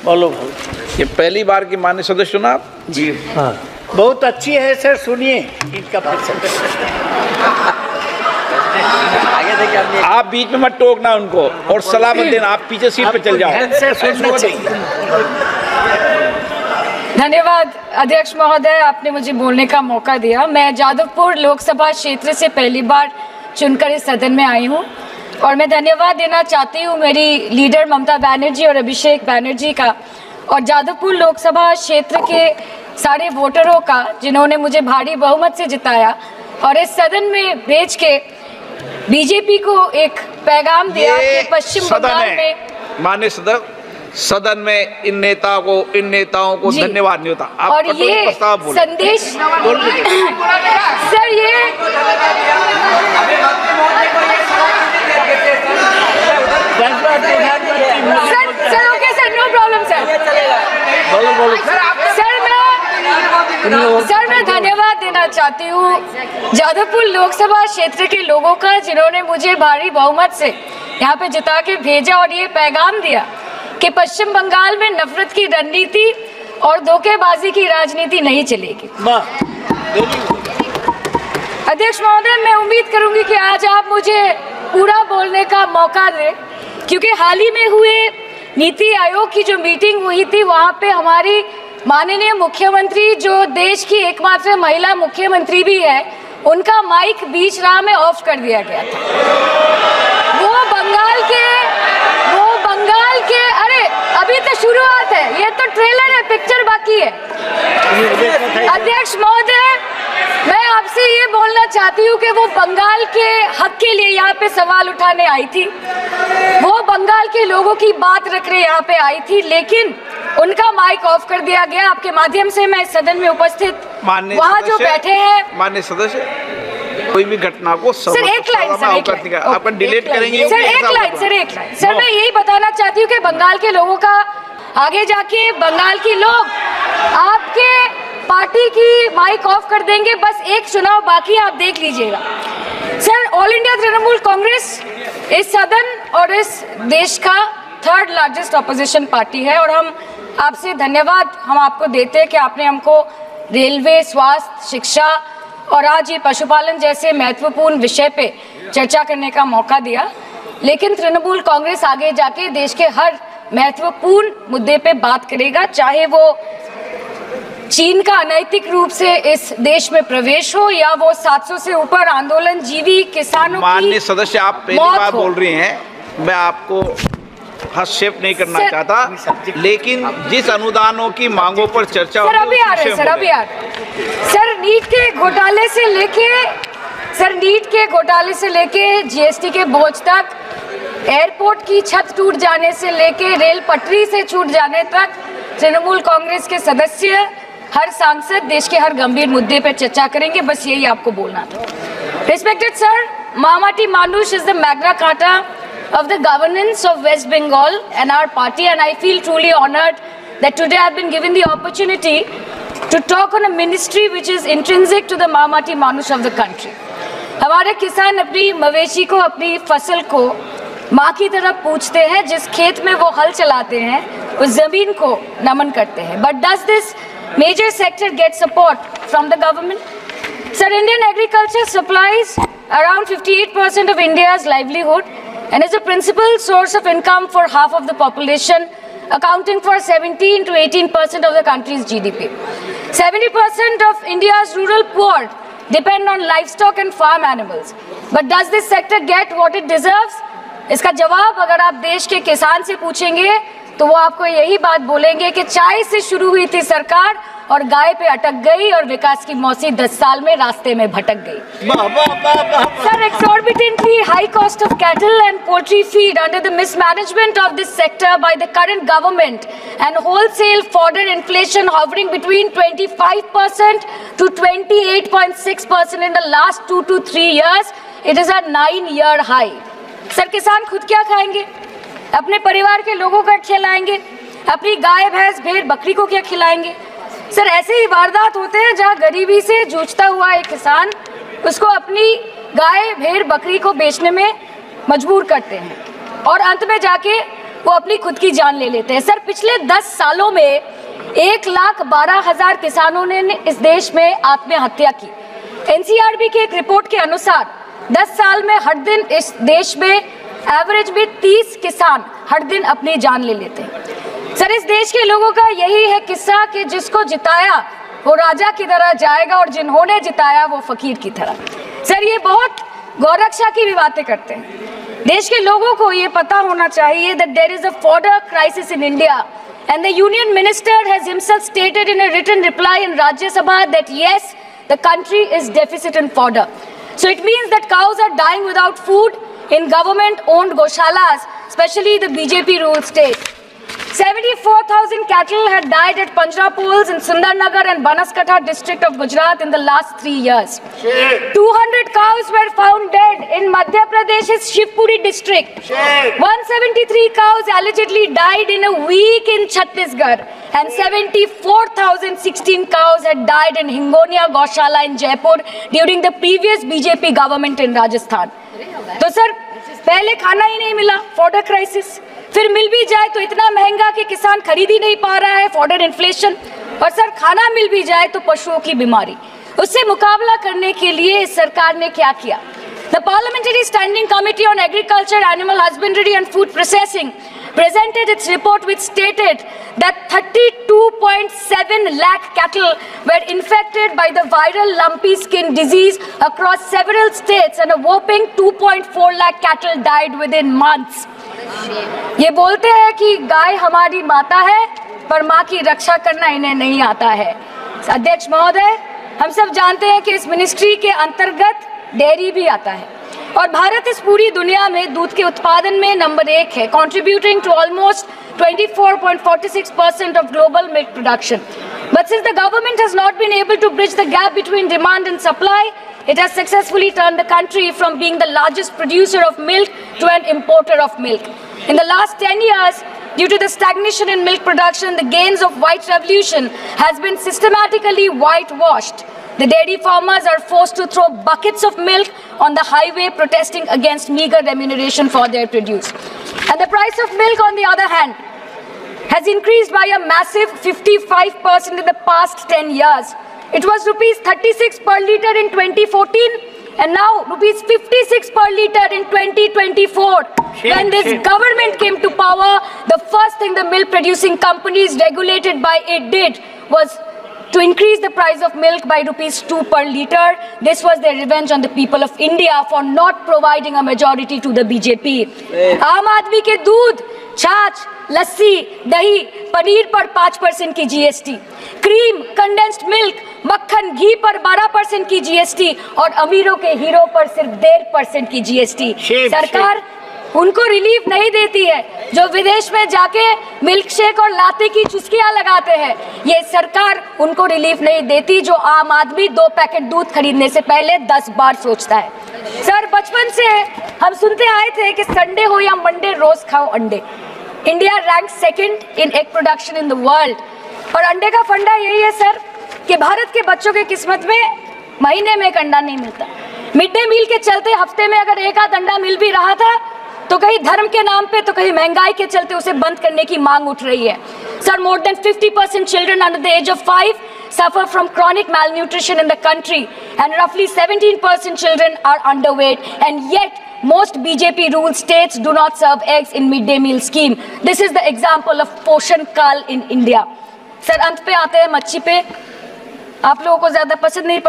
बोलो। ये पहली बार की माननीय सदस्य चुना आप? जी हाँ, बहुत अच्छी है सर, सुनिए इनका आप बीच में मत टोकना उनको और सलाह मत देना, आप पीछे सीट पे चल जाओ। धन्यवाद अध्यक्ष महोदय, आपने मुझे बोलने का मौका दिया। मैं जादवपुर लोकसभा क्षेत्र से पहली बार चुनकर इस सदन में आई हूँ और मैं धन्यवाद देना चाहती हूँ मेरी लीडर ममता बनर्जी और अभिषेक बनर्जी का, और जादवपुर लोकसभा क्षेत्र के सारे वोटरों का जिन्होंने मुझे भारी बहुमत से जिताया और इस सदन में भेज के बीजेपी को एक पैगाम दिया कि पश्चिम बंगाल में माननीय सदन में इन नेताओं को धन्यवाद नहीं होता। आप और ये संदेश सर, ये sir okay sir, no problem sir. Sir मैं धन्यवाद देना चाहती हूँ जादवपुर लोकसभा क्षेत्र के लोगों का जिन्होंने मुझे भारी बहुमत से यहाँ पे जिता के भेजा और ये पैगाम दिया कि पश्चिम बंगाल में नफरत की रणनीति और धोखेबाजी की राजनीति नहीं चलेगी। अध्यक्ष महोदय, मैं उम्मीद करूंगी कि आज आप मुझे पूरा बोलने का मौका दें, क्योंकि हाल ही में हुए नीति आयोग की जो मीटिंग हुई थी वहां पे हमारी माननीय मुख्यमंत्री, जो देश की एकमात्र महिला मुख्यमंत्री भी है, उनका माइक बीच राह में ऑफ कर दिया गया था। वो बंगाल के अरे अभी तो शुरुआत है, ये तो ट्रेलर है, पिक्चर बाकी है। अध्यक्ष महोदय, मैं आपसे ये बोलना चाहती हूँ कि वो बंगाल के हक के लिए यहाँ पे सवाल उठाने आई थी, वो बंगाल के लोगों की बात रख रहे यहाँ पे आई थी, लेकिन उनका माइक ऑफ कर दिया गया। आपके माध्यम से मैं सदन में उपस्थित वहाँ जो बैठे हैं माननीय सदस्य, कोई भी घटना को सर एक लाइन आपका डिलीट करेंगे सर, एक लाइन सर, मैं यही बताना चाहती हूँ कि बंगाल के लोगों का आगे जाके बंगाल के लोग आपके पार्टी की माइक ऑफ कर देंगे। बस एक चुनाव बाकी, आप देख लीजिएगा। Sir, all India Trinamool Congress इस सदन और इस देश का थर्ड लार्जेस्ट ऑपोजिशन पार्टी है और हम आपसे धन्यवाद हम आपको देते हैं कि आपने हमको रेलवे, स्वास्थ्य, शिक्षा और आज ये पशुपालन जैसे महत्वपूर्ण विषय पे चर्चा करने का मौका दिया। लेकिन तृणमूल कांग्रेस आगे जाके देश के हर महत्वपूर्ण मुद्दे पे बात करेगा, चाहे वो चीन का अनैतिक रूप से इस देश में प्रवेश हो या वो 700 से ऊपर आंदोलन जीवी किसानों की। माननीय सदस्य, आप पहली बार बोल रही हैं, मैं आपको हस्तक्षेप नहीं करना चाहता, लेकिन जिस अनुदानों की मांगों पर चर्चा सर अभी आ रहे सर, नीट के घोटाले से लेके जीएसटी के बोझ तक, एयरपोर्ट की छत टूट जाने से लेके रेल पटरी से छूट जाने तक तृणमूल कांग्रेस के सदस्य, हर सांसद देश के हर गंभीर मुद्दे पर चर्चा करेंगे। बस यही आपको बोलना था। रिस्पेक्टेड सर, मामाटी मानुष is the Magna carta of the governance of West Bengal and our party, and I feel truly honored that today I've been given the opportunity to talk on a ministry which is intrinsic to the Mamati Manush of the country. हमारे किसान अपनी मवेशी को, अपनी फसल को माँ की तरफ पूछते हैं, जिस खेत में वो हल चलाते हैं उस जमीन को नमन करते हैं। But does this major sector get support from the government? Sir, Indian agriculture supplies around 58% of India's livelihood and is a principal source of income for half of the population, accounting for 17 to 18% of the country's GDP. 70% of India's rural poor depend on livestock and farm animals. But does this sector get what it deserves? इसका जवाब अगर आप देश के किसान से पूछेंगे तो वो आपको यही बात बोलेंगे कि चाय से शुरू हुई थी सरकार और गाय पे अटक गई और विकास की मौसी 10 साल में रास्ते में भटक गई। Sir, exorbitantly high cost of cattle and poultry feed under the mismanagement of this sector by the current government and wholesale fodder inflation hovering between 25% to 28.6% in the last 2 to 3 years, it is a 9-year high. Sir, किसान खुद क्या खाएंगे? अपने परिवार के लोगों का खिलाएंगे? अपनी गाय, भैंस, भेड़, बकरी को क्या खिलाएंगे? सर, ऐसे ही वारदात होते हैं जहां गरीबी से जूझता हुआ एक किसान उसको अपनी गाय, भेड़, बकरी को बेचने में मजबूर करते हैं और अंत में जाके वो अपनी खुद की जान ले लेते हैं। सर, पिछले 10 सालों में 1,12,000 किसानों ने इस देश में आत्महत्या की। एनसीआरबी की एक रिपोर्ट के अनुसार 10 साल में हर दिन इस देश में एवरेज में 30 किसान हर दिन अपनी जान ले लेते हैं। सर, इस देश के लोगों का यही है किस्सा कि जिसको जिताया वो राजा की तरह जाएगा और जिन्होंने जिताया वो फकीर की तरह। सर, ये बहुत गौरक्षा की भी बातें करते हैं। देश के लोगों को ये पता होना चाहिए that there is a fodder crisis in India and the union minister has himself stated in a written reply in Rajya Sabha that yes, the country is deficit in fodder. So it means that cows are dying without food in government owned goshalas, especially the BJP ruled state. 74,000 cattle had died at Panjrapols in Sundarnagar and Banaskantha district of Gujarat in the last 3 years. 200 cows were found dead in Madhya Pradesh's Shivpuri district. 173 cows allegedly died in a week in Chhattisgarh, and 74,016 cows had died in Hingonia Gaushala in Jaipur during the previous BJP government in Rajasthan. तो sir, पहले खाना ही नहीं मिला, fodder crisis, फिर मिल भी जाए तो इतना महंगा कि किसान खरीद ही नहीं पा रहा है, फॉडर इन्फ्लेशन, और सर खाना मिल भी जाए तो पशुओं की बीमारी। उससे मुकाबला करने के लिए इस सरकार ने क्या किया? The Parliamentary Standing Committee on Agriculture, Animal Husbandry and Food Processing presented its report which stated that 32.7 lakh cattle were infected by the viral lumpy skin disease across several states and a whopping 2.4 lakh cattle died within months. ये बोलते हैं कि गाय हमारी माता है पर माँ की रक्षा करना इन्हें नहीं आता है। अध्यक्ष महोदय, हम सब जानते हैं कि इस मिनिस्ट्री के अंतर्गत डेयरी भी आता है और भारत इस पूरी दुनिया में दूध के उत्पादन में नंबर 1 है, contributing to almost 24.46% of global milk production. But since the government has not been able to bridge the gap between demand and supply, it has successfully turned the country from being the largest producer of milk to an importer of milk. In the last 10 years, due to the stagnation in milk production, the gains of white revolution has been systematically whitewashed. The dairy farmers are forced to throw buckets of milk on the highway protesting against meager remuneration for their produce. And the price of milk, on the other hand, has increased by a massive 55% in the past 10 years. It was rupees 36 per litre in 2014 and now rupees 56 per litre in 2024. When this government came to power, the first thing the milk producing companies regulated by it did was to increase the price of milk by rupees 2 per litre. This was their revenge on the people of India for not providing a majority to the BJP. आम आदमी के दूध, छाछ, लस्सी, दही, पनीर पर 5% की GST, cream, condensed milk, मक्खन, घी पर 12% की GST और अमीरों के हीरो पर सिर्फ 1.5% की GST। सरकार उनको रिलीफ नहीं देती है जो विदेश में जाके मिल्क शेक और लाते की चुस्कियां लगाते हैं। ये सरकार उनको रिलीफ नहीं देती जो आम आदमी 2 पैकेट दूध खरीदने से पहले 10 बार सोचता है। सर, बचपन से हम सुनते आए थे कि संडे हो या मंडे रोज खाओ अंडे। India rank 2nd in egg production in the world और अंडे का फंडा यही है सर कि भारत के बच्चों के किस्मत में महीने में एक अंडा नहीं मिलता। मिड डे मील के चलते हफ्ते में अगर एक आध अंडा मिल भी रहा था तो कहीं धर्म के नाम पे तो कहीं महंगाई के चलते उसे बंद करने की मांग उठ रही है। Sir, more than 50% children under the age of 5 suffer from chronic malnutrition in the country and roughly 17% children are underweight, and yet most BJP ruled states do not serve eggs in midday meal scheme. This is the example of Poshan Kal in India. Sir, अंत पे आते हैं मच्छी पे। आप लोगों को ज्यादा पसंद नहीं